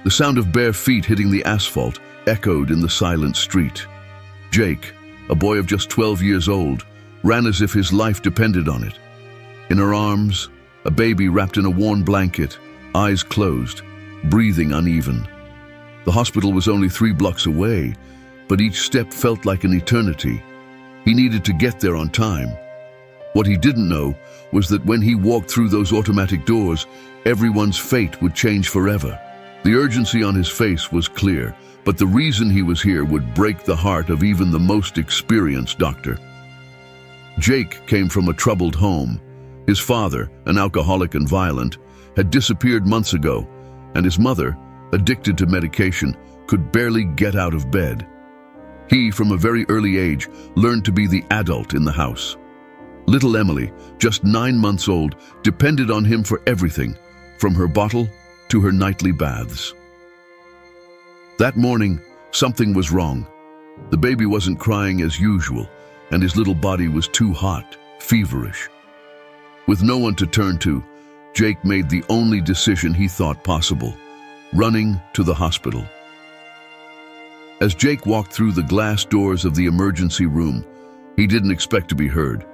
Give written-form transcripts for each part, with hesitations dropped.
The sound of bare feet hitting the asphalt echoed in the silent street. Jake, a boy of just 12 years old, ran as if his life depended on it. In her arms, a baby wrapped in a worn blanket, eyes closed, breathing uneven. The hospital was only 3 blocks away, but each step felt like an eternity. He needed to get there on time. What he didn't know was that when he walked through those automatic doors, everyone's fate would change forever. The urgency on his face was clear, but the reason he was here would break the heart of even the most experienced doctor. Jake came from a troubled home. His father, an alcoholic and violent, had disappeared months ago, and his mother, addicted to medication, could barely get out of bed. He, from a very early age, learned to be the adult in the house. Little Emily, just 9 months old, depended on him for everything, from her bottle to her nightly baths. That morning, something was wrong. The baby wasn't crying as usual, and his little body was too hot, feverish. With no one to turn to, Jake made the only decision he thought possible: running to the hospital. As Jake walked through the glass doors of the emergency room, he didn't expect to be heard.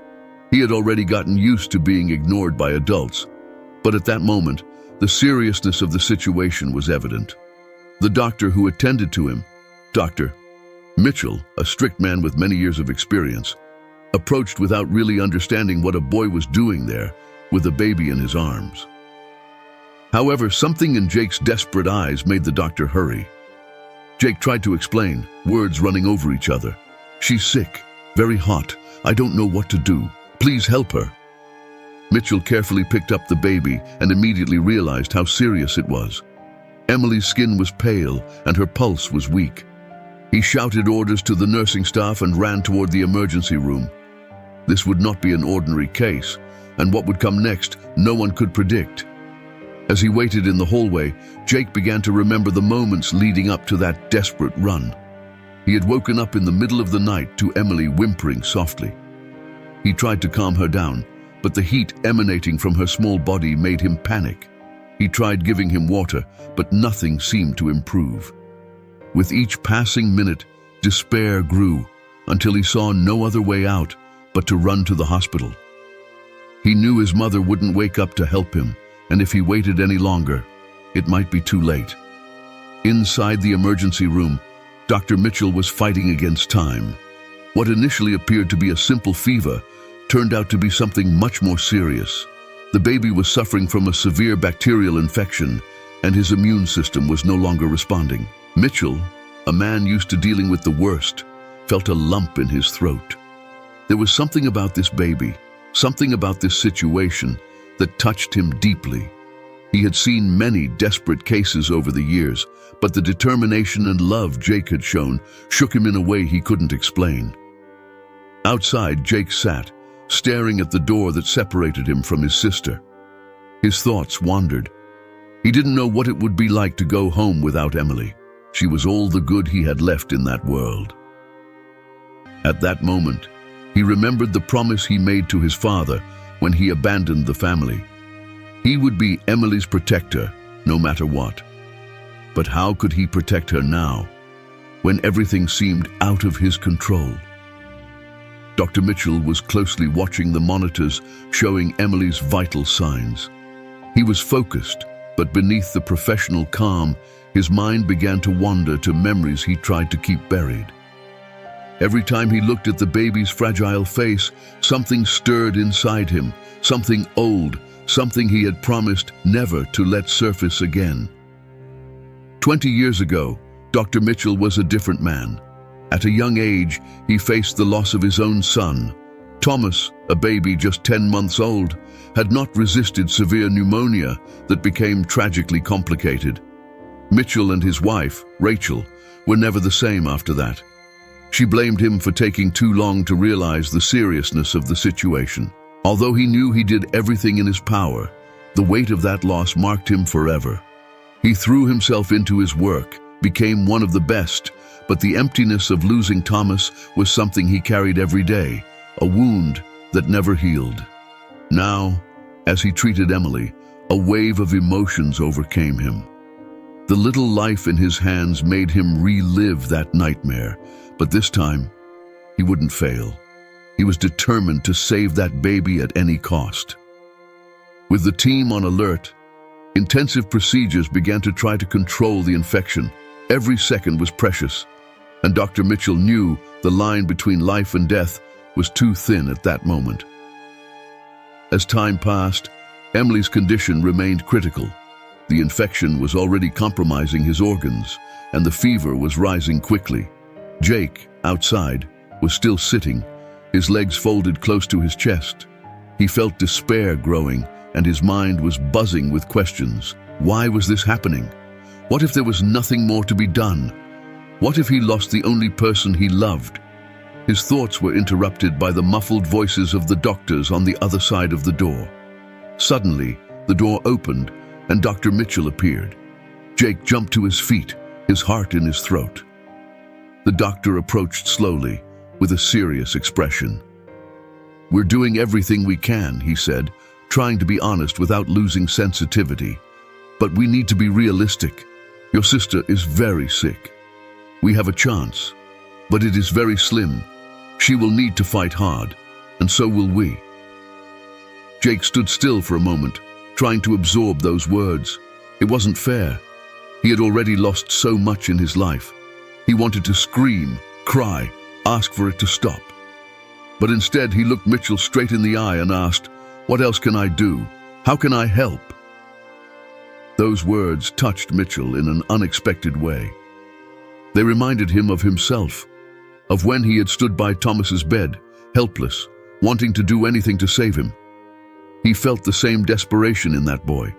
He had already gotten used to being ignored by adults, but at that moment, the seriousness of the situation was evident. The doctor who attended to him, Dr. Mitchell, a strict man with many years of experience, approached without really understanding what a boy was doing there with a baby in his arms. However, something in Jake's desperate eyes made the doctor hurry. Jake tried to explain, words running over each other. "She's sick, very hot. I don't know what to do. Please help her." Mitchell carefully picked up the baby and immediately realized how serious it was. Emily's skin was pale and her pulse was weak. He shouted orders to the nursing staff and ran toward the emergency room. This would not be an ordinary case, and what would come next, no one could predict. As he waited in the hallway, Jake began to remember the moments leading up to that desperate run. He had woken up in the middle of the night to Emily whimpering softly. He tried to calm her down, but the heat emanating from her small body made him panic. He tried giving him water, but nothing seemed to improve. With each passing minute, despair grew until he saw no other way out but to run to the hospital. He knew his mother wouldn't wake up to help him, and if he waited any longer, it might be too late. Inside the emergency room, Dr. Mitchell was fighting against time. What initially appeared to be a simple fever turned out to be something much more serious. The baby was suffering from a severe bacterial infection, and his immune system was no longer responding. Mitchell, a man used to dealing with the worst, felt a lump in his throat. There was something about this baby, something about this situation, that touched him deeply. He had seen many desperate cases over the years, but the determination and love Jake had shown shook him in a way he couldn't explain. Outside, Jake sat, staring at the door that separated him from his sister. His thoughts wandered. He didn't know what it would be like to go home without Emily. She was all the good he had left in that world. At that moment, he remembered the promise he made to his father when he abandoned the family. He would be Emily's protector, no matter what. But how could he protect her now, when everything seemed out of his control? Dr. Mitchell was closely watching the monitors showing Emily's vital signs. He was focused, but beneath the professional calm, his mind began to wander to memories he tried to keep buried. Every time he looked at the baby's fragile face, something stirred inside him, something old, something he had promised never to let surface again. 20 years ago, Dr. Mitchell was a different man. At a young age, he faced the loss of his own son. Thomas, a baby just 10 months old, had not resisted severe pneumonia that became tragically complicated. Mitchell and his wife, Rachel, were never the same after that. She blamed him for taking too long to realize the seriousness of the situation. Although he knew he did everything in his power, the weight of that loss marked him forever. He threw himself into his work, became one of the best, but the emptiness of losing Thomas was something he carried every day, a wound that never healed. Now, as he treated Emily, a wave of emotions overcame him. The little life in his hands made him relive that nightmare, but this time, he wouldn't fail. He was determined to save that baby at any cost. With the team on alert, intensive procedures began to try to control the infection. Every second was precious, and Dr. Mitchell knew the line between life and death was too thin at that moment. As time passed, Emily's condition remained critical. The infection was already compromising his organs, and the fever was rising quickly. Jake, outside, was still sitting, his legs folded close to his chest. He felt despair growing, and his mind was buzzing with questions. Why was this happening? What if there was nothing more to be done? What if he lost the only person he loved? His thoughts were interrupted by the muffled voices of the doctors on the other side of the door. Suddenly, the door opened, and Dr. Mitchell appeared. Jake jumped to his feet, his heart in his throat. The doctor approached slowly, with a serious expression. "We're doing everything we can," he said, trying to be honest without losing sensitivity. "But we need to be realistic. Your sister is very sick. We have a chance, but it is very slim. She will need to fight hard, and so will we." Jake stood still for a moment, trying to absorb those words. It wasn't fair. He had already lost so much in his life. He wanted to scream, cry, ask for it to stop. But instead he looked Mitchell straight in the eye and asked, "What else can I do? How can I help?" Those words touched Mitchell in an unexpected way. They reminded him of himself, of when he had stood by Thomas's bed, helpless, wanting to do anything to save him. He felt the same desperation in that boy.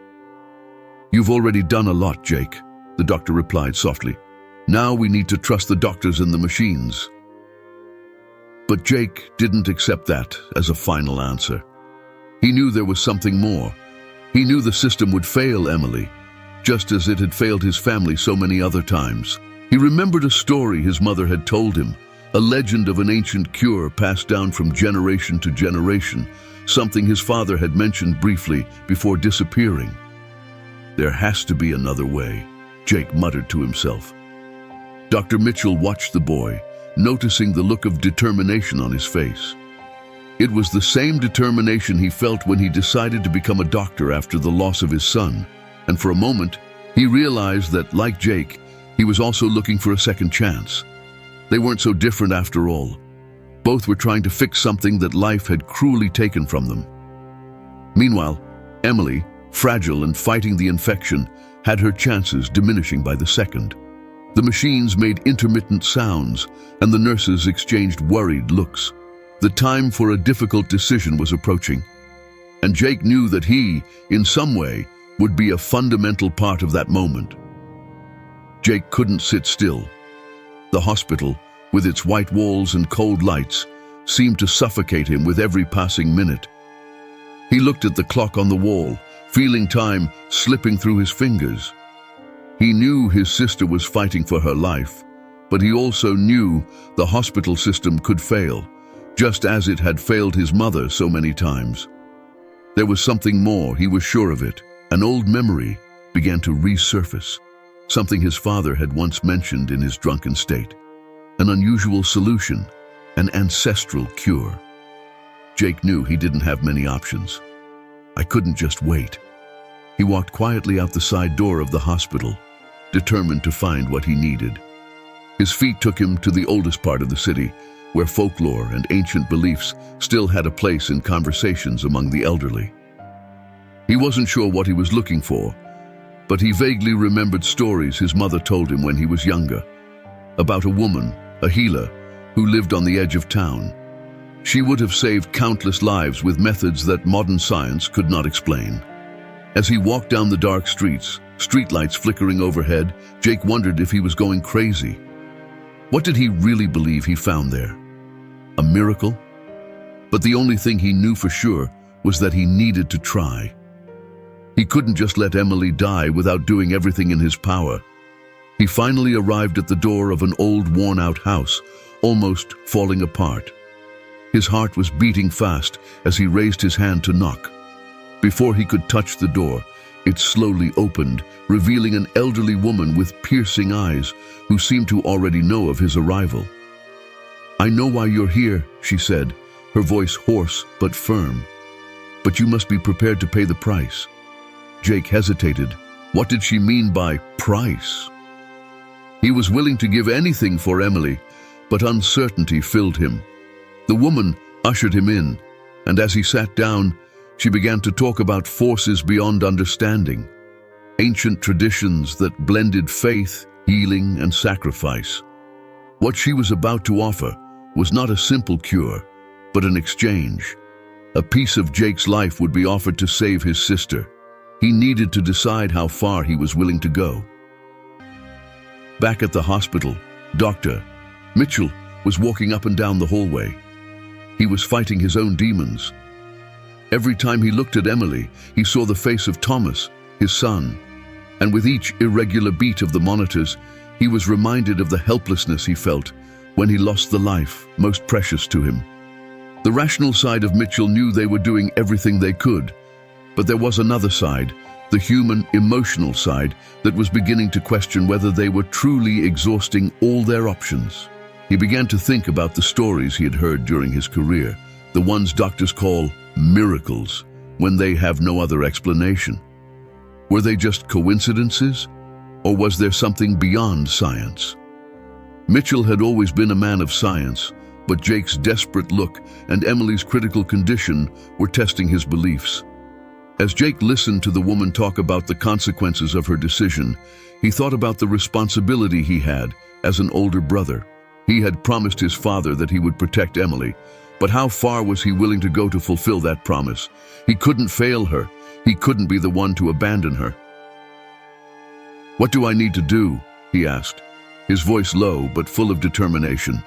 "You've already done a lot, Jake," the doctor replied softly. "Now we need to trust the doctors and the machines." But Jake didn't accept that as a final answer. He knew there was something more. He knew the system would fail Emily, just as it had failed his family so many other times. He remembered a story his mother had told him, a legend of an ancient cure passed down from generation to generation, something his father had mentioned briefly before disappearing. "There has to be another way," Jake muttered to himself. Dr. Mitchell watched the boy, noticing the look of determination on his face. It was the same determination he felt when he decided to become a doctor after the loss of his son, and for a moment, he realized that, like Jake, he was also looking for a second chance. They weren't so different after all. Both were trying to fix something that life had cruelly taken from them. Meanwhile, Emily, fragile and fighting the infection, had her chances diminishing by the second. The machines made intermittent sounds, and the nurses exchanged worried looks. The time for a difficult decision was approaching, and Jake knew that he, in some way, would be a fundamental part of that moment. Jake couldn't sit still. The hospital, with its white walls and cold lights, seemed to suffocate him with every passing minute. He looked at the clock on the wall, feeling time slipping through his fingers. He knew his sister was fighting for her life, but he also knew the hospital system could fail, just as it had failed his mother so many times. There was something more, he was sure of it. An old memory began to resurface, something his father had once mentioned in his drunken state. An unusual solution, an ancestral cure. Jake knew he didn't have many options. "I couldn't just wait." He walked quietly out the side door of the hospital, determined to find what he needed. His feet took him to the oldest part of the city, where folklore and ancient beliefs still had a place in conversations among the elderly. He wasn't sure what he was looking for, but he vaguely remembered stories his mother told him when he was younger, about a woman, a healer, who lived on the edge of town. She would have saved countless lives with methods that modern science could not explain. As he walked down the dark streets, streetlights flickering overhead, Jake wondered if he was going crazy. What did he really believe he found there? A miracle? But the only thing he knew for sure was that he needed to try. He couldn't just let Emily die without doing everything in his power. He finally arrived at the door of an old, worn-out house, almost falling apart. His heart was beating fast as he raised his hand to knock. Before he could touch the door, It slowly opened, revealing an elderly woman with piercing eyes who seemed to already know of his arrival. "I know why you're here," she said, her voice hoarse but firm. "But you must be prepared to pay the price." Jake hesitated. What did she mean by price? He was willing to give anything for Emily, but uncertainty filled him. The woman ushered him in, and as he sat down, she began to talk about forces beyond understanding, ancient traditions that blended faith, healing, and sacrifice. What she was about to offer was not a simple cure, but an exchange. A piece of Jake's life would be offered to save his sister. He needed to decide how far he was willing to go. Back at the hospital, Dr. Mitchell was walking up and down the hallway. He was fighting his own demons. Every time he looked at Emily, he saw the face of Thomas, his son, and with each irregular beat of the monitors, he was reminded of the helplessness he felt when he lost the life most precious to him. The rational side of Mitchell knew they were doing everything they could, but there was another side, the human, emotional side, that was beginning to question whether they were truly exhausting all their options. He began to think about the stories he had heard during his career, the ones doctors call miracles, when they have no other explanation. Were they just coincidences, or was there something beyond science? Mitchell had always been a man of science, but Jake's desperate look and Emily's critical condition were testing his beliefs. As Jake listened to the woman talk about the consequences of her decision, he thought about the responsibility he had as an older brother. He had promised his father that he would protect Emily, but how far was he willing to go to fulfill that promise? He couldn't fail her. He couldn't be the one to abandon her. "What do I need to do?" he asked, his voice low but full of determination.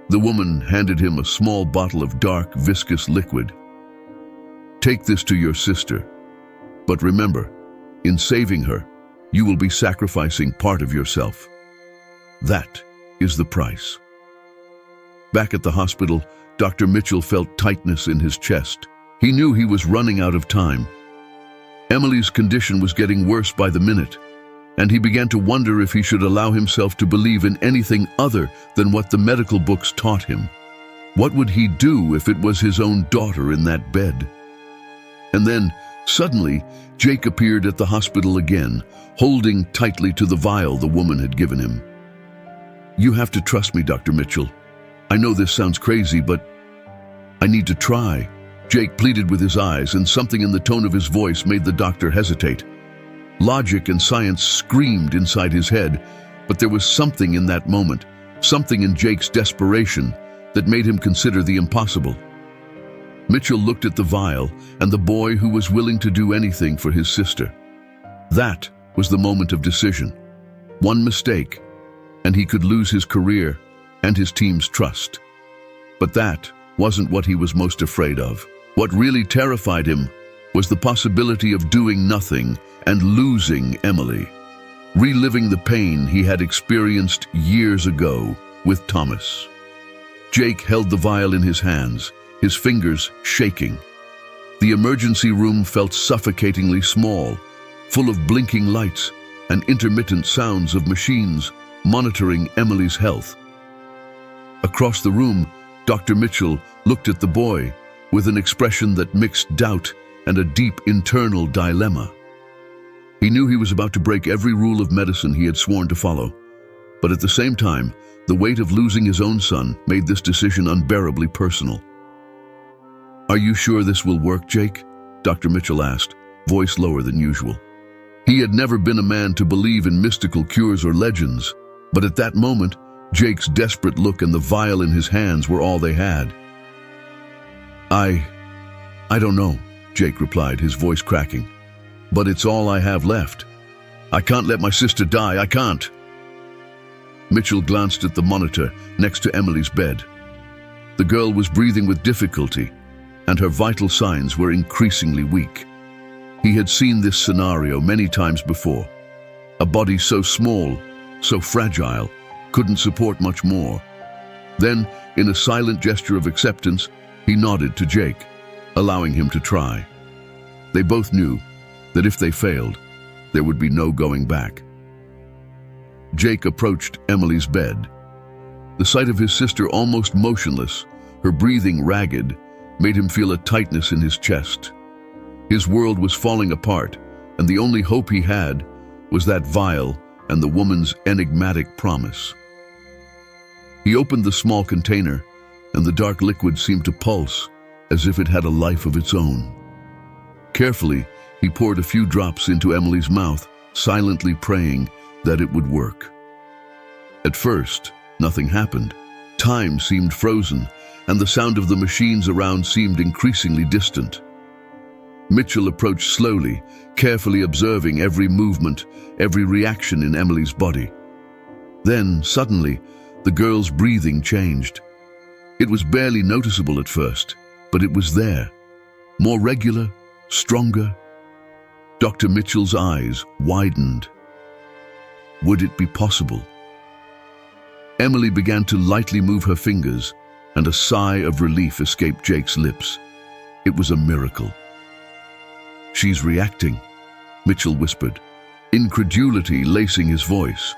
The woman handed him a small bottle of dark, viscous liquid. "Take this to your sister. But remember, in saving her, you will be sacrificing part of yourself. That is the price." Back at the hospital, Dr. Mitchell felt tightness in his chest. He knew he was running out of time. Emily's condition was getting worse by the minute, and he began to wonder if he should allow himself to believe in anything other than what the medical books taught him. What would he do if it was his own daughter in that bed? And then, suddenly, Jake appeared at the hospital again, holding tightly to the vial the woman had given him. "You have to trust me, Dr. Mitchell. I know this sounds crazy, but I need to try." Jake pleaded with his eyes, and something in the tone of his voice made the doctor hesitate. Logic and science screamed inside his head, but there was something in that moment, something in Jake's desperation, that made him consider the impossible. Mitchell looked at the vial and the boy who was willing to do anything for his sister. That was the moment of decision. One mistake, and he could lose his career and his team's trust. But that wasn't what he was most afraid of. What really terrified him was the possibility of doing nothing and losing Emily, reliving the pain he had experienced years ago with Thomas. Jake held the vial in his hands, his fingers shaking. The emergency room felt suffocatingly small, full of blinking lights and intermittent sounds of machines monitoring Emily's health. Across the room, Dr. Mitchell looked at the boy with an expression that mixed doubt and a deep internal dilemma. He knew he was about to break every rule of medicine he had sworn to follow, but at the same time, the weight of losing his own son made this decision unbearably personal. "Are you sure this will work, Jake?" Dr. Mitchell asked, voice lower than usual. He had never been a man to believe in mystical cures or legends, but at that moment, Jake's desperate look and the vial in his hands were all they had. I don't know," Jake replied, his voice cracking. "But it's all I have left. I can't let my sister die, I can't." Mitchell glanced at the monitor next to Emily's bed. The girl was breathing with difficulty, and her vital signs were increasingly weak. He had seen this scenario many times before. A body so small, so fragile, couldn't support much more. Then, in a silent gesture of acceptance, he nodded to Jake, allowing him to try. They both knew that if they failed, there would be no going back. Jake approached Emily's bed. The sight of his sister almost motionless, her breathing ragged, made him feel a tightness in his chest. His world was falling apart, and the only hope he had was that vial and the woman's enigmatic promise. He opened the small container, and the dark liquid seemed to pulse as if it had a life of its own. Carefully, he poured a few drops into Emily's mouth, silently praying that it would work. At first, nothing happened. Time seemed frozen, and the sound of the machines around seemed increasingly distant. Mitchell approached slowly, carefully observing every movement, every reaction in Emily's body. Then, suddenly, the girl's breathing changed. It was barely noticeable at first, but it was there. More regular, stronger. Dr. Mitchell's eyes widened. Would it be possible? Emily began to lightly move her fingers, and a sigh of relief escaped Jake's lips. It was a miracle. "She's reacting," Mitchell whispered, incredulity lacing his voice.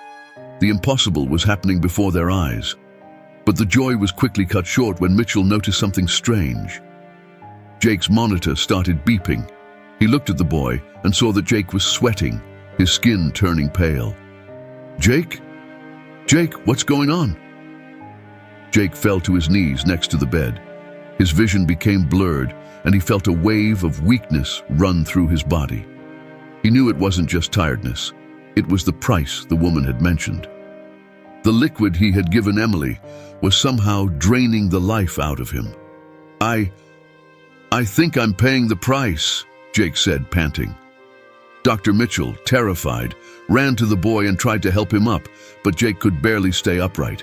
The impossible was happening before their eyes. But the joy was quickly cut short when Mitchell noticed something strange. Jake's monitor started beeping. He looked at the boy and saw that Jake was sweating, his skin turning pale. "Jake? Jake, what's going on?" Jake fell to his knees next to the bed. His vision became blurred, and he felt a wave of weakness run through his body. He knew it wasn't just tiredness. It was the price the woman had mentioned. The liquid he had given Emily was somehow draining the life out of him. I think I'm paying the price," Jake said, panting. Dr. Mitchell, terrified, ran to the boy and tried to help him up, but Jake could barely stay upright.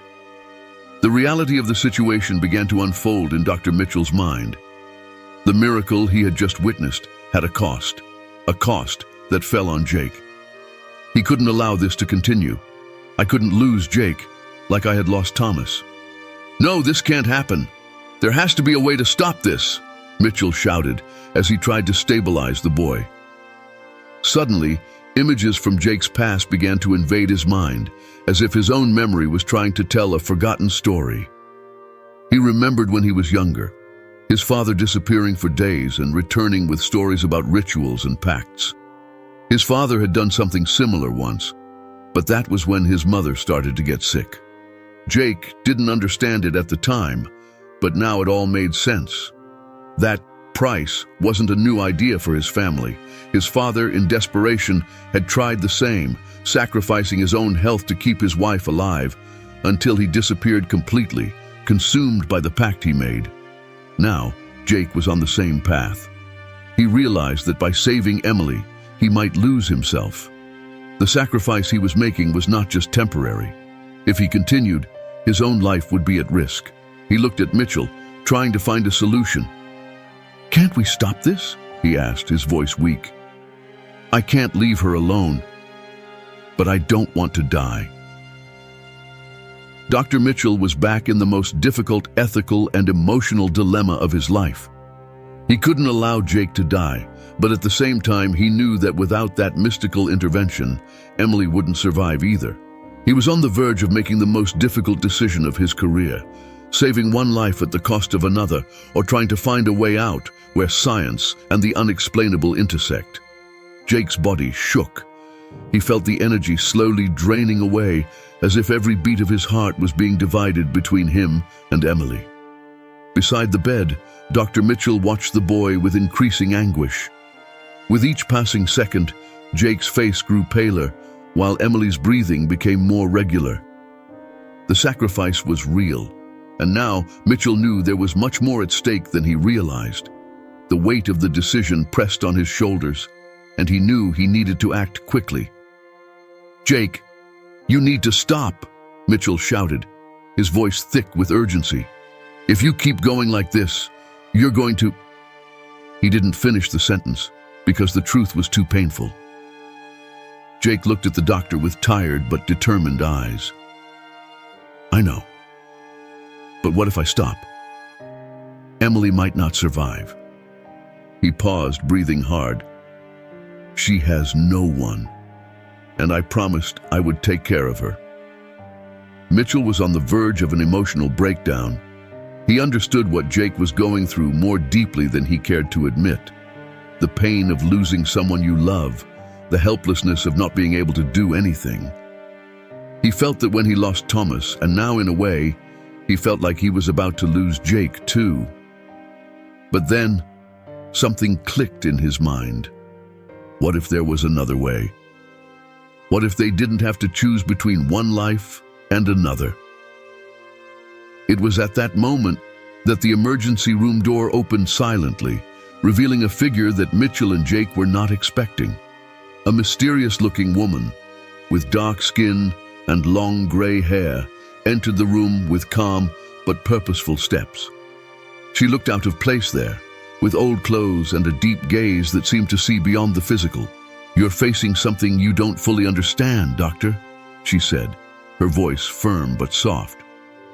The reality of the situation began to unfold in Dr. Mitchell's mind. The miracle he had just witnessed had a cost that fell on Jake. He couldn't allow this to continue. I couldn't lose Jake like I had lost Thomas. "No, this can't happen. There has to be a way to stop this," Mitchell shouted as he tried to stabilize the boy. Suddenly, images from Jake's past began to invade his mind, as if his own memory was trying to tell a forgotten story. He remembered when he was younger, his father disappearing for days and returning with stories about rituals and pacts. His father had done something similar once, but that was when his mother started to get sick. Jake didn't understand it at the time, but now it all made sense. That price wasn't a new idea for his family. His father, in desperation, had tried the same, sacrificing his own health to keep his wife alive, until he disappeared completely, consumed by the pact he made. Now, Jake was on the same path. He realized that by saving Emily, he might lose himself. The sacrifice he was making was not just temporary. If he continued, his own life would be at risk. He looked at Mitchell, trying to find a solution. "Can't we stop this?" he asked, his voice weak. "I can't leave her alone, but I don't want to die." Dr. Mitchell was back in the most difficult ethical and emotional dilemma of his life. He couldn't allow Jake to die, but at the same time he knew that without that mystical intervention, Emily wouldn't survive either. He was on the verge of making the most difficult decision of his career, saving one life at the cost of another, or trying to find a way out where science and the unexplainable intersect. Jake's body shook. He felt the energy slowly draining away, as if every beat of his heart was being divided between him and Emily. Beside the bed, Dr. Mitchell watched the boy with increasing anguish. With each passing second, Jake's face grew paler, while Emily's breathing became more regular. The sacrifice was real, and now Mitchell knew there was much more at stake than he realized. The weight of the decision pressed on his shoulders, and he knew he needed to act quickly. "Jake, you need to stop," Mitchell shouted, his voice thick with urgency. "If you keep going like this, you're going to—" He didn't finish the sentence because the truth was too painful. Jake looked at the doctor with tired but determined eyes. "I know. But what if I stop? Emily might not survive." He paused, breathing hard. She has no one, and I promised I would take care of her. Mitchell was on the verge of an emotional breakdown. He understood what Jake was going through more deeply than he cared to admit. The pain of losing someone you love, the helplessness of not being able to do anything. He felt that when he lost Thomas, and now in a way, he felt like he was about to lose Jake too. But then, something clicked in his mind. What if there was another way? What if they didn't have to choose between one life and another? It was at that moment that the emergency room door opened silently, revealing a figure that Mitchell and Jake were not expecting. A mysterious-looking woman, with dark skin and long gray hair, entered the room with calm but purposeful steps. She looked out of place there, with old clothes and a deep gaze that seemed to see beyond the physical. "You're facing something you don't fully understand, Doctor," she said, her voice firm but soft.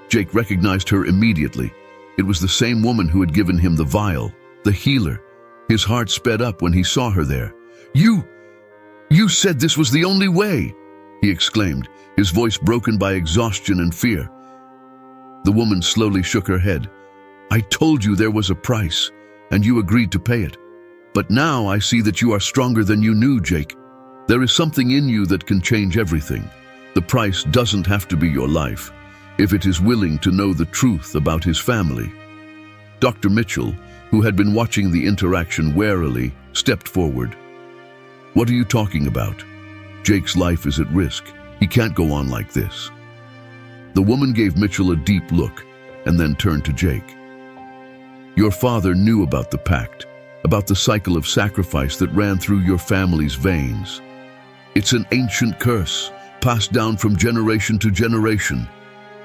Jake recognized her immediately. It was the same woman who had given him the vial, the healer. His heart sped up when he saw her there. You said this was the only way," he exclaimed, his voice broken by exhaustion and fear. The woman slowly shook her head. "I told you there was a price, and you agreed to pay it. But now I see that you are stronger than you knew, Jake. There is something in you that can change everything. The price doesn't have to be your life, if it is willing to know the truth about his family." Dr. Mitchell, who had been watching the interaction warily, stepped forward. "What are you talking about? Jake's life is at risk. He can't go on like this." The woman gave Mitchell a deep look and then turned to Jake. "Your father knew about the pact, about the cycle of sacrifice that ran through your family's veins. It's an ancient curse, passed down from generation to generation.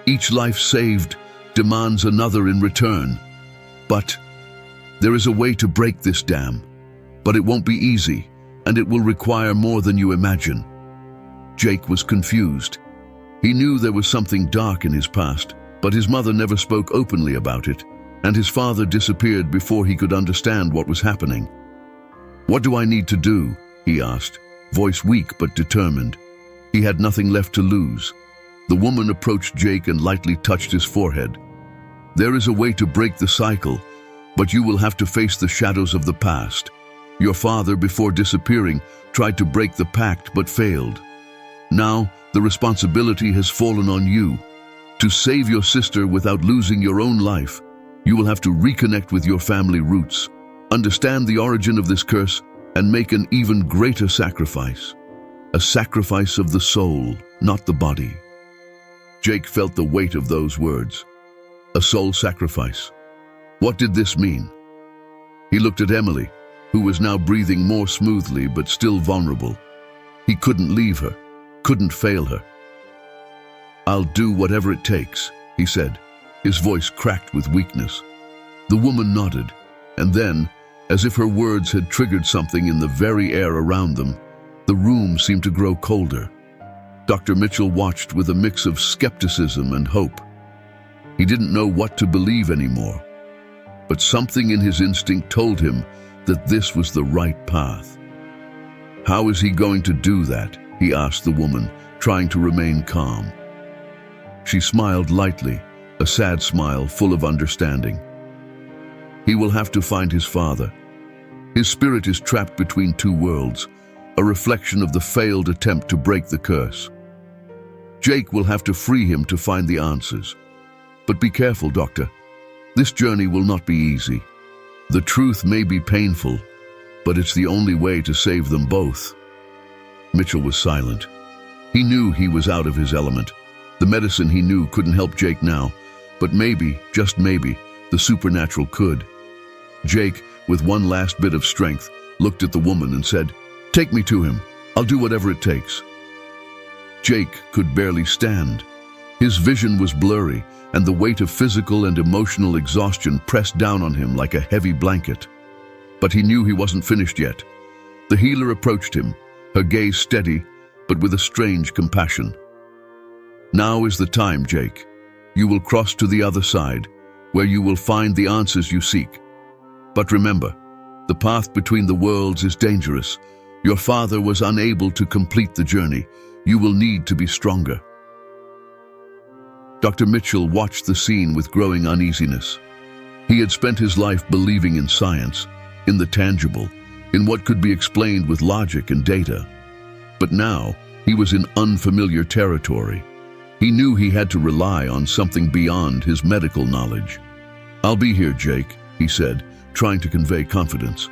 Each life saved demands another in return. But there is a way to break this dam, but it won't be easy, and it will require more than you imagine." Jake was confused. He knew there was something dark in his past, but his mother never spoke openly about it, and his father disappeared before he could understand what was happening. "What do I need to do?" he asked, voice weak but determined. He had nothing left to lose. The woman approached Jake and lightly touched his forehead. "There is a way to break the cycle, but you will have to face the shadows of the past. Your father, before disappearing, tried to break the pact but failed. Now, the responsibility has fallen on you. To save your sister without losing your own life, you will have to reconnect with your family roots, understand the origin of this curse, and make an even greater sacrifice. A sacrifice of the soul, not the body." Jake felt the weight of those words. A soul sacrifice. What did this mean? He looked at Emily, who was now breathing more smoothly but still vulnerable. He couldn't leave her, couldn't fail her. "I'll do whatever it takes," he said, his voice cracked with weakness. The woman nodded, and then, as if her words had triggered something in the very air around them, the room seemed to grow colder. Dr. Mitchell watched with a mix of skepticism and hope. He didn't know what to believe anymore, but something in his instinct told him that this was the right path. "How is he going to do that?" he asked the woman, trying to remain calm. She smiled lightly, a sad smile full of understanding. "He will have to find his father. His spirit is trapped between two worlds, a reflection of the failed attempt to break the curse. Jake will have to free him to find the answers. But be careful, Doctor. This journey will not be easy. The truth may be painful, but it's the only way to save them both." Mitchell was silent. He knew he was out of his element. The medicine he knew couldn't help Jake now, but maybe, just maybe, the supernatural could. Jake, with one last bit of strength, looked at the woman and said, "Take me to him. I'll do whatever it takes." Jake could barely stand. His vision was blurry, and the weight of physical and emotional exhaustion pressed down on him like a heavy blanket. But he knew he wasn't finished yet. The healer approached him, her gaze steady, but with a strange compassion. "Now is the time, Jake. You will cross to the other side, where you will find the answers you seek. But remember, the path between the worlds is dangerous. Your father was unable to complete the journey. You will need to be stronger." Dr. Mitchell watched the scene with growing uneasiness. He had spent his life believing in science, in the tangible, in what could be explained with logic and data. But now, he was in unfamiliar territory. He knew he had to rely on something beyond his medical knowledge. "I'll be here, Jake," he said, trying to convey confidence.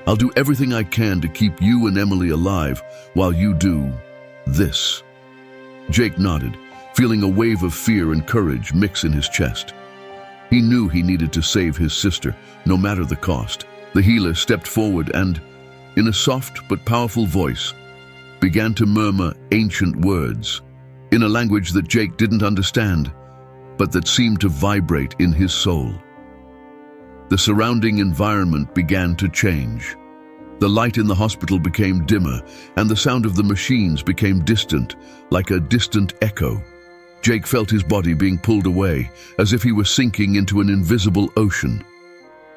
"I'll do everything I can to keep you and Emily alive while you do this." Jake nodded, feeling a wave of fear and courage mix in his chest. He knew he needed to save his sister, no matter the cost. The healer stepped forward and, in a soft but powerful voice, began to murmur ancient words, in a language that Jake didn't understand, but that seemed to vibrate in his soul. The surrounding environment began to change. The light in the hospital became dimmer, and the sound of the machines became distant, like a distant echo. Jake felt his body being pulled away, as if he were sinking into an invisible ocean.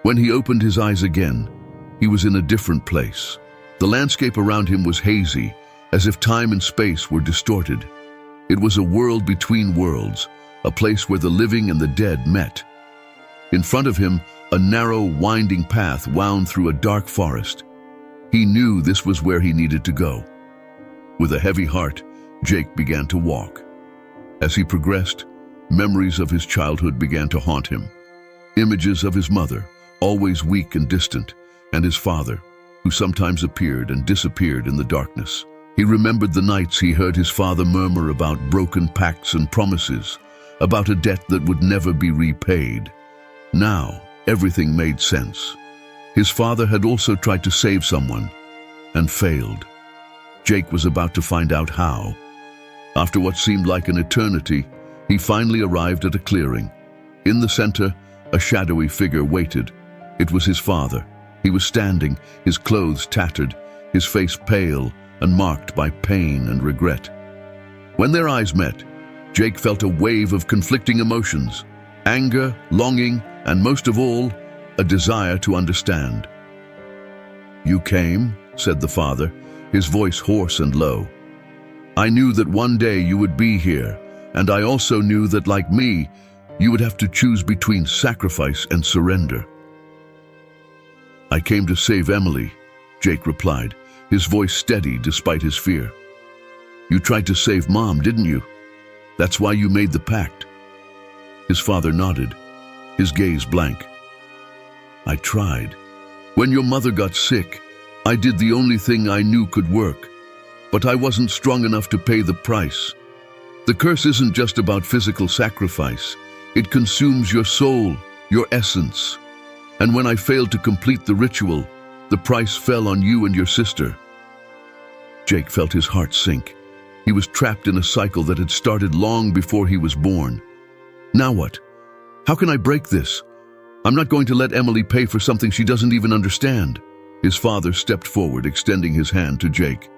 When he opened his eyes again, he was in a different place. The landscape around him was hazy, as if time and space were distorted. It was a world between worlds, a place where the living and the dead met. In front of him, a narrow, winding path wound through a dark forest. He knew this was where he needed to go. With a heavy heart, Jake began to walk. As he progressed, memories of his childhood began to haunt him. Images of his mother, always weak and distant, and his father, who sometimes appeared and disappeared in the darkness. He remembered the nights he heard his father murmur about broken pacts and promises, about a debt that would never be repaid. Now, everything made sense. His father had also tried to save someone, and failed. Jake was about to find out how. After what seemed like an eternity, he finally arrived at a clearing. In the center, a shadowy figure waited. It was his father. He was standing, his clothes tattered, his face pale and marked by pain and regret. When their eyes met, Jake felt a wave of conflicting emotions: anger, longing, and most of all, a desire to understand. "You came," said the father, his voice hoarse and low. "I knew that one day you would be here, and I also knew that, like me, you would have to choose between sacrifice and surrender." "I came to save Emily," Jake replied, his voice steady despite his fear. "You tried to save Mom, didn't you? That's why you made the pact." His father nodded, his gaze blank. "I tried. When your mother got sick, I did the only thing I knew could work, but I wasn't strong enough to pay the price. The curse isn't just about physical sacrifice. It consumes your soul, your essence. And when I failed to complete the ritual, the price fell on you and your sister." Jake felt his heart sink. He was trapped in a cycle that had started long before he was born. Now what? How can I break this? I'm not going to let Emily pay for something she doesn't even understand. His father stepped forward, extending his hand to Jake.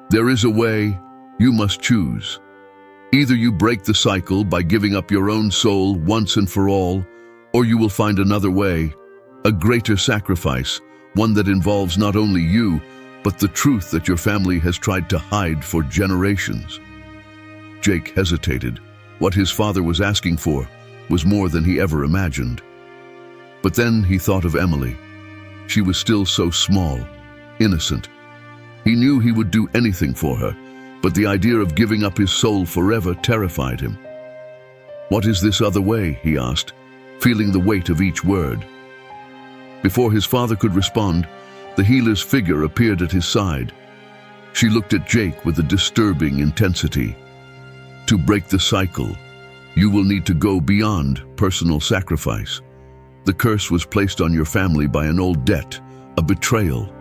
"There is a way. You must choose. Either you break the cycle by giving up your own soul once and for all, or you will find another way, a greater sacrifice, one that involves not only you, but the truth that your family has tried to hide for generations." Jake hesitated. What his father was asking for was more than he ever imagined. But then he thought of Emily. She was still so small, innocent. He knew he would do anything for her, but the idea of giving up his soul forever terrified him. "What is this other way?" he asked, feeling the weight of each word. Before his father could respond, the healer's figure appeared at his side. She looked at Jake with a disturbing intensity. "To break the cycle, you will need to go beyond personal sacrifice. The curse was placed on your family by an old debt, a betrayal.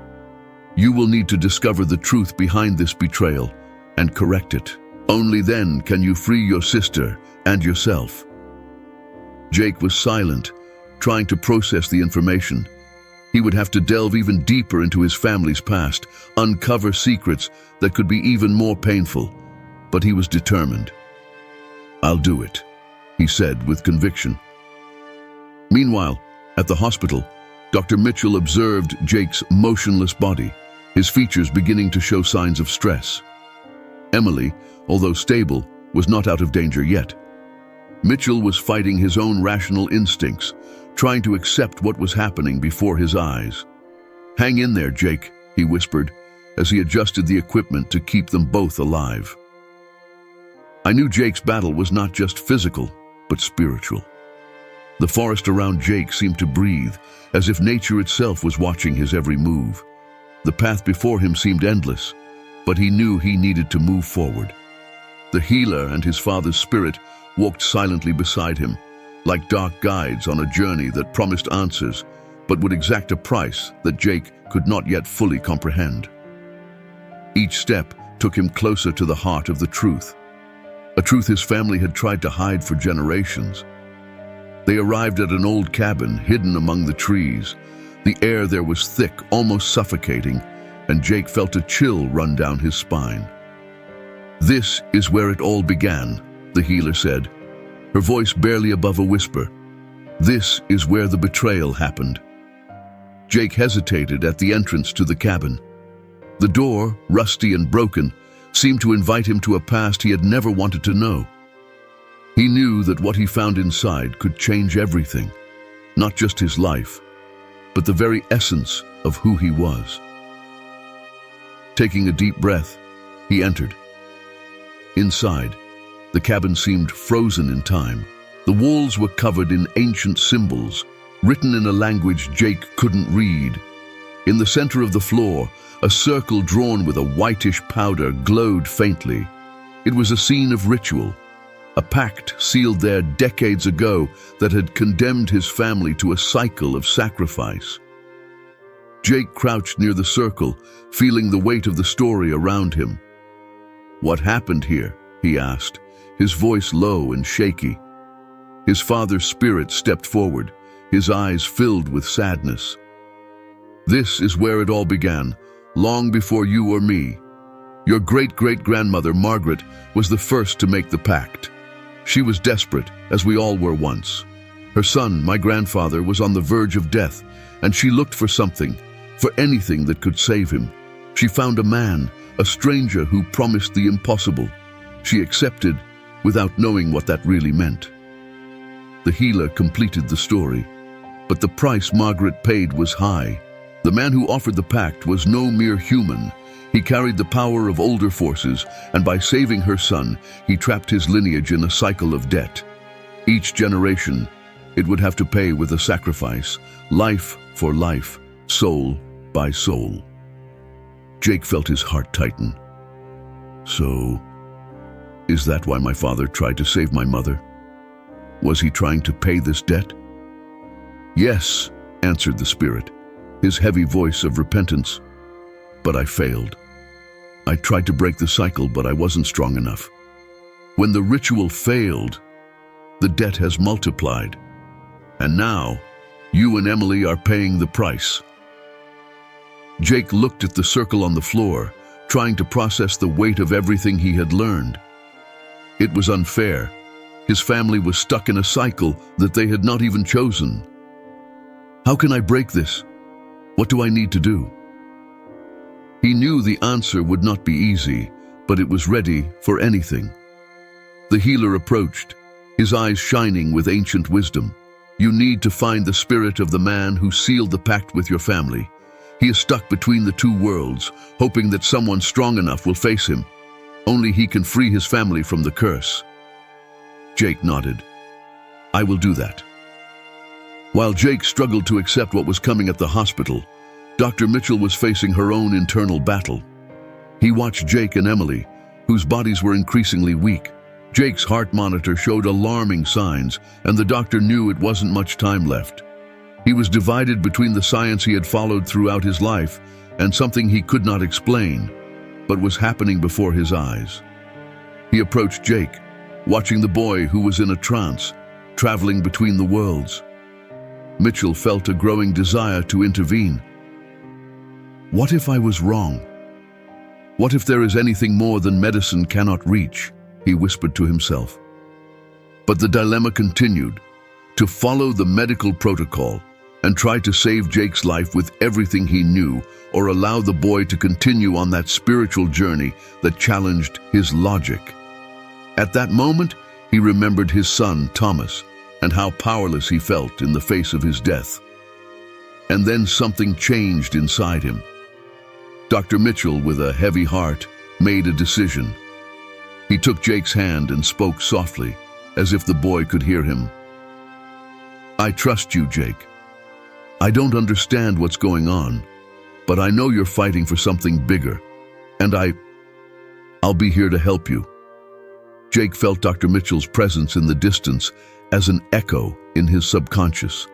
You will need to discover the truth behind this betrayal and correct it. Only then can you free your sister and yourself." Jake was silent, trying to process the information. He would have to delve even deeper into his family's past, uncover secrets that could be even more painful. But he was determined. "I'll do it," he said with conviction. Meanwhile, at the hospital, Dr. Mitchell observed Jake's motionless body. his features beginning to show signs of stress. Emily, although stable, was not out of danger yet. Mitchell was fighting his own rational instincts, trying to accept what was happening before his eyes. "Hang in there, Jake," he whispered, as he adjusted the equipment to keep them both alive. I knew Jake's battle was not just physical, but spiritual. The forest around Jake seemed to breathe, as if nature itself was watching his every move. The path before him seemed endless, but he knew he needed to move forward. The healer and his father's spirit walked silently beside him, like dark guides on a journey that promised answers, but would exact a price that Jake could not yet fully comprehend. Each step took him closer to the heart of the truth, a truth his family had tried to hide for generations. They arrived at an old cabin hidden among the trees. The air there was thick, almost suffocating, and Jake felt a chill run down his spine. "This is where it all began," the healer said, her voice barely above a whisper. "This is where the betrayal happened." Jake hesitated at the entrance to the cabin. The door, rusty and broken, seemed to invite him to a past he had never wanted to know. He knew that what he found inside could change everything, not just his life, but the very essence of who he was. Taking a deep breath, he entered. Inside, the cabin seemed frozen in time. The walls were covered in ancient symbols, written in a language Jake couldn't read. In the center of the floor, a circle drawn with a whitish powder glowed faintly. It was a scene of ritual, a pact sealed there decades ago that had condemned his family to a cycle of sacrifice. Jake crouched near the circle, feeling the weight of the story around him. "What happened here?" he asked, his voice low and shaky. His father's spirit stepped forward, his eyes filled with sadness. "This is where it all began, long before you or me. Your great-great-grandmother, Margaret, was the first to make the pact. She was desperate, as we all were once. Her son, my grandfather, was on the verge of death, and she looked for something, for anything that could save him. She found a man, a stranger who promised the impossible. She accepted, without knowing what that really meant." The healer completed the story, but the price Margaret paid was high. The man who offered the pact was no mere human. He carried the power of older forces, and by saving her son, he trapped his lineage in a cycle of debt. Each generation, it would have to pay with a sacrifice, life for life, soul by soul. Jake felt his heart tighten. "So, is that why my father tried to save my mother? Was he trying to pay this debt?" "Yes," answered the spirit, his heavy voice of repentance. "But I failed. I tried to break the cycle, but I wasn't strong enough. When the ritual failed, the debt has multiplied. And now, you and Emily are paying the price." Jake looked at the circle on the floor, trying to process the weight of everything he had learned. It was unfair. His family was stuck in a cycle that they had not even chosen. "How can I break this? What do I need to do?" He knew the answer would not be easy, but it was ready for anything. The healer approached, his eyes shining with ancient wisdom. "You need to find the spirit of the man who sealed the pact with your family. He is stuck between the two worlds, hoping that someone strong enough will face him. Only he can free his family from the curse." Jake nodded. "I will do that." While Jake struggled to accept what was coming at the hospital, Dr. Mitchell was facing her own internal battle. He watched Jake and Emily, whose bodies were increasingly weak. Jake's heart monitor showed alarming signs, and the doctor knew it wasn't much time left. He was divided between the science he had followed throughout his life and something he could not explain, but was happening before his eyes. He approached Jake, watching the boy who was in a trance, traveling between the worlds. Mitchell felt a growing desire to intervene. "What if I was wrong? What if there is anything more than medicine cannot reach?" he whispered to himself. But the dilemma continued. To follow the medical protocol, and try to save Jake's life with everything he knew, or allow the boy to continue on that spiritual journey that challenged his logic. At that moment, he remembered his son, Thomas, and how powerless he felt in the face of his death. And then something changed inside him. Dr. Mitchell, with a heavy heart, made a decision. He took Jake's hand and spoke softly, as if the boy could hear him. "I trust you, Jake. I don't understand what's going on, but I know you're fighting for something bigger, and I'll be here to help you." Jake felt Dr. Mitchell's presence in the distance as an echo in his subconscious.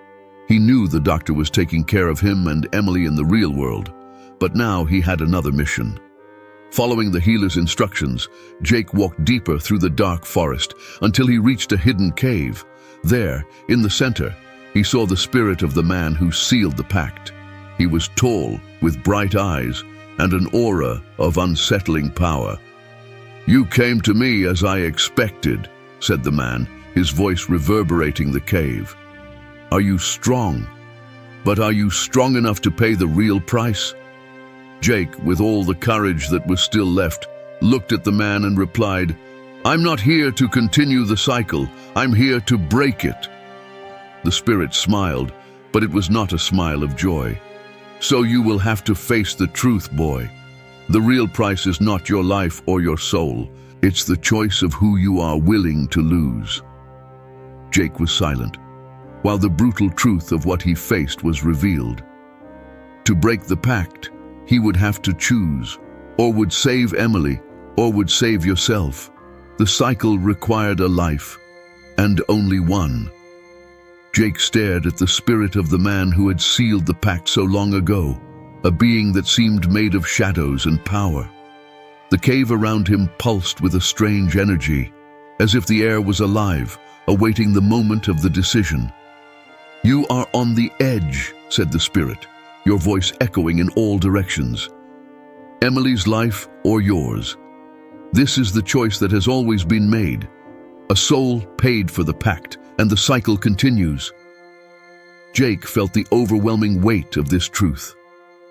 He knew the doctor was taking care of him and Emily in the real world, but now he had another mission. Following the healer's instructions, Jake walked deeper through the dark forest until he reached a hidden cave. There, in the center, he saw the spirit of the man who sealed the pact. He was tall, with bright eyes, and an aura of unsettling power. "You came to me as I expected," said the man, his voice reverberating the cave. "Are you strong? But are you strong enough to pay the real price?" Jake, with all the courage that was still left, looked at the man and replied, "I'm not here to continue the cycle. I'm here to break it." The spirit smiled, but it was not a smile of joy. "So you will have to face the truth, boy. The real price is not your life or your soul. It's the choice of who you are willing to lose." Jake was silent, while the brutal truth of what he faced was revealed. To break the pact, he would have to choose, or would save Emily, or would save yourself. The cycle required a life, and only one. Jake stared at the spirit of the man who had sealed the pact so long ago, a being that seemed made of shadows and power. The cave around him pulsed with a strange energy, as if the air was alive, awaiting the moment of the decision. "You are on the edge," said the spirit, your voice echoing in all directions. "Emily's life or yours. This is the choice that has always been made. A soul paid for the pact, and the cycle continues." Jake felt the overwhelming weight of this truth.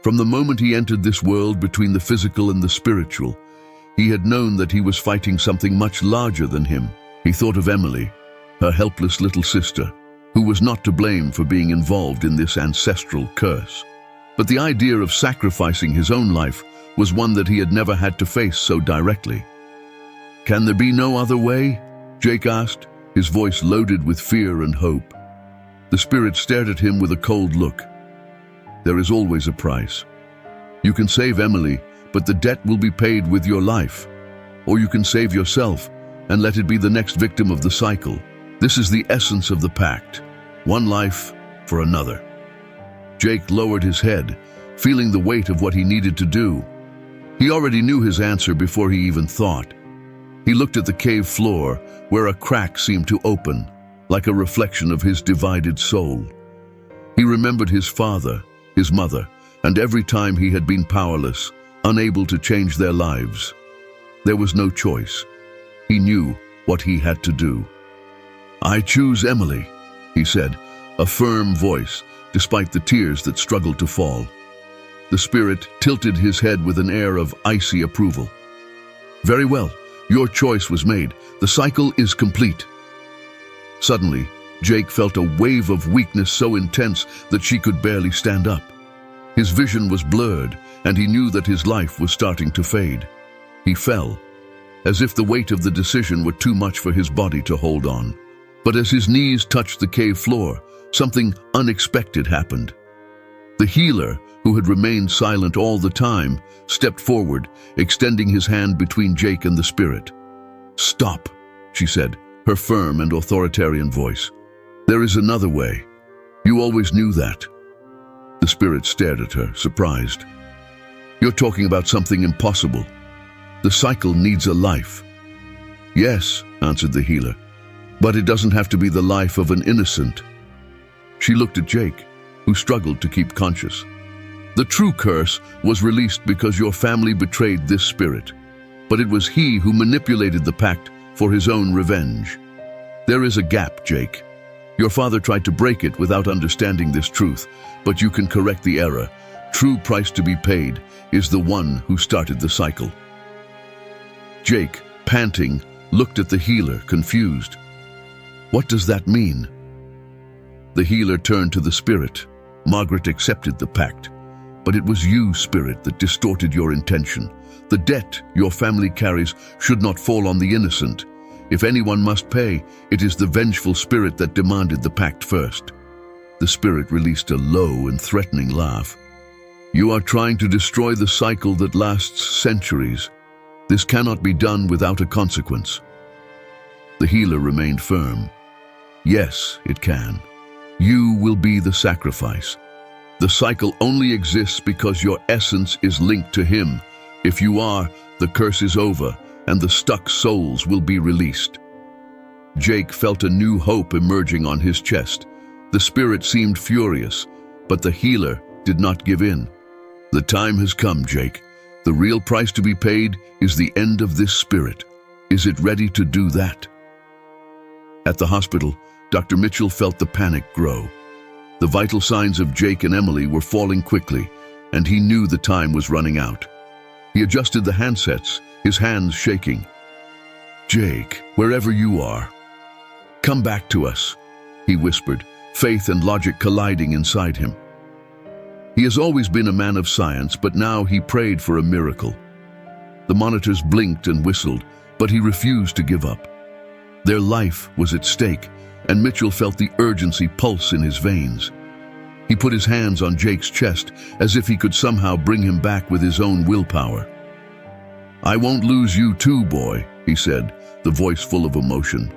From the moment he entered this world between the physical and the spiritual, he had known that he was fighting something much larger than him. He thought of Emily, her helpless little sister, who was not to blame for being involved in this ancestral curse. But the idea of sacrificing his own life was one that he had never had to face so directly. "Can there be no other way?" Jake asked, his voice loaded with fear and hope. The spirit stared at him with a cold look. "There is always a price. You can save Emily, but the debt will be paid with your life. Or you can save yourself and let it be the next victim of the cycle. This is the essence of the pact. One life for another." Jake lowered his head, feeling the weight of what he needed to do. He already knew his answer before he even thought. He looked at the cave floor, where a crack seemed to open, like a reflection of his divided soul. He remembered his father, his mother, and every time he had been powerless, unable to change their lives. There was no choice. He knew what he had to do. "I choose Emily," he said, a firm voice, despite the tears that struggled to fall. The spirit tilted his head with an air of icy approval. "Very well, your choice was made. The cycle is complete." Suddenly, Jake felt a wave of weakness so intense that she could barely stand up. His vision was blurred, and he knew that his life was starting to fade. He fell, as if the weight of the decision were too much for his body to hold on. But as his knees touched the cave floor, something unexpected happened. The healer, who had remained silent all the time, stepped forward, extending his hand between Jake and the spirit. "Stop," she said, her firm and authoritarian voice. "There is another way. You always knew that." The spirit stared at her, surprised. "You're talking about something impossible. The cycle needs a life." "Yes," answered the healer, "but it doesn't have to be the life of an innocent." She looked at Jake, who struggled to keep conscious. "The true curse was released because your family betrayed this spirit, but it was he who manipulated the pact for his own revenge. There is a gap, Jake. Your father tried to break it without understanding this truth, but you can correct the error. True price to be paid is the one who started the cycle. Jake, panting, looked at the healer, confused. What does that mean? The healer turned to the spirit. Margaret accepted the pact. But it was you, spirit, that distorted your intention. The debt your family carries should not fall on the innocent. If anyone must pay, it is the vengeful spirit that demanded the pact first. The spirit released a low and threatening laugh. You are trying to destroy the cycle that lasts centuries. This cannot be done without a consequence. The healer remained firm. Yes, it can. You will be the sacrifice. The cycle only exists because your essence is linked to him. If you are, the curse is over, and the stuck souls will be released. Jake felt a new hope emerging on his chest. The spirit seemed furious, but the healer did not give in. The time has come, Jake. The real price to be paid is the end of this spirit. Is it ready to do that? At the hospital, Dr. Mitchell felt the panic grow. The vital signs of Jake and Emily were falling quickly, and he knew the time was running out. He adjusted the handsets, his hands shaking. Jake, wherever you are, come back to us, he whispered, faith and logic colliding inside him. He has always been a man of science, but now he prayed for a miracle. The monitors blinked and whistled, but he refused to give up. Their life was at stake, and Mitchell felt the urgency pulse in his veins. He put his hands on Jake's chest as if he could somehow bring him back with his own willpower. I won't lose you too, boy, he said, the voice full of emotion.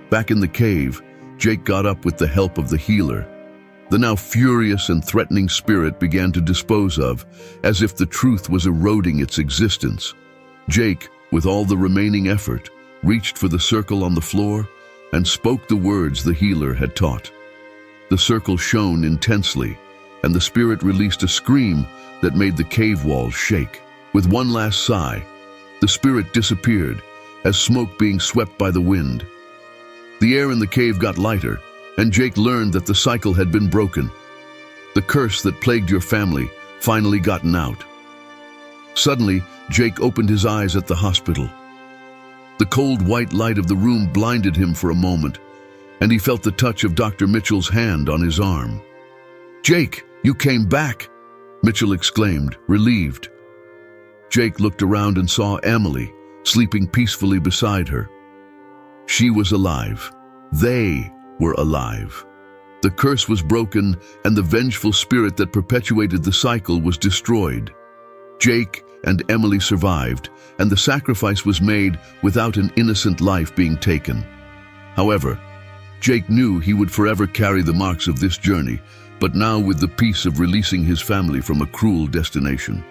Back in the cave, Jake got up with the help of the healer. The now furious and threatening spirit began to dispose of, as if the truth was eroding its existence. Jake, with all the remaining effort, reached for the circle on the floor and spoke the words the healer had taught. The circle shone intensely, and the spirit released a scream that made the cave walls shake. With one last sigh, the spirit disappeared, as smoke being swept by the wind. The air in the cave got lighter, and Jake learned that the cycle had been broken. The curse that plagued your family finally gotten out. Suddenly, Jake opened his eyes at the hospital. The cold white light of the room blinded him for a moment, and he felt the touch of Dr. Mitchell's hand on his arm. Jake, you came back, Mitchell exclaimed, relieved. Jake looked around and saw Emily, sleeping peacefully beside her. She was alive. They were alive. The curse was broken, and the vengeful spirit that perpetuated the cycle was destroyed. Jake and Emily survived, and the sacrifice was made without an innocent life being taken. However, Jake knew he would forever carry the marks of this journey, but now with the peace of releasing his family from a cruel destination.